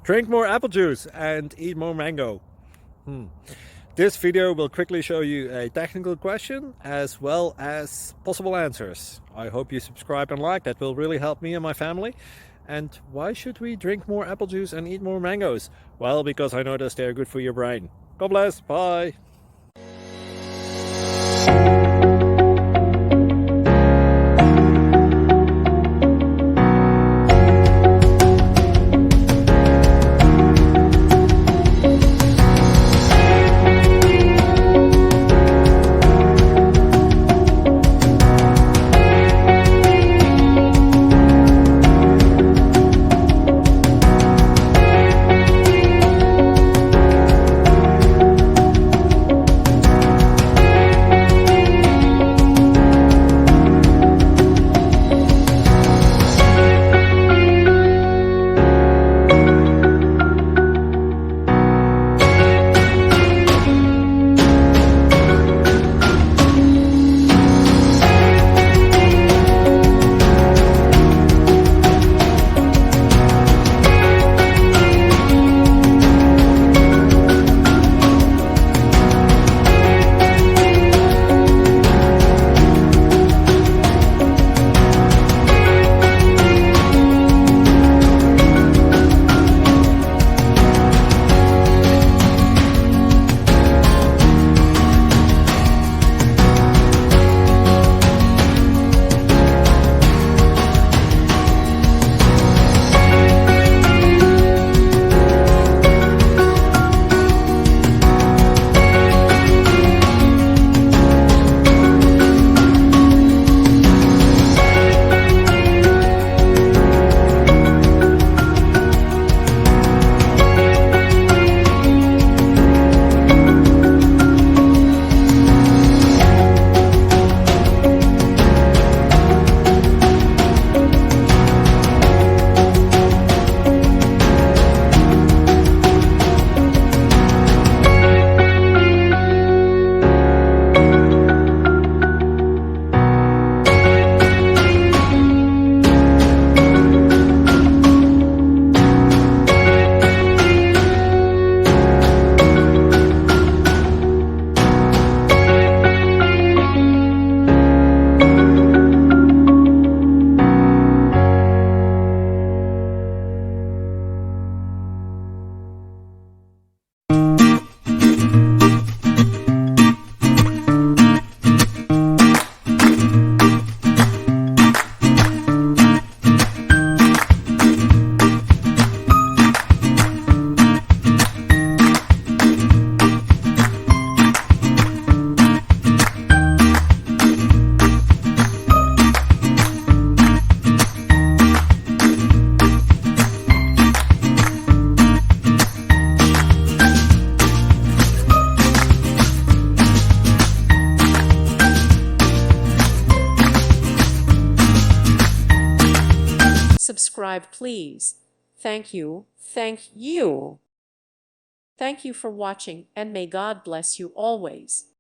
Drink more apple juice and eat more mango. This video will quickly show you a technical question as well as possible answers. I hope you subscribe and like, that will really help me and my family. And why should we drink more apple juice and eat more mangoes? Well, because I noticed they're good for your brain. God bless, bye! Subscribe, please. Thank you. Thank you. Thank you for watching, and may God bless you always.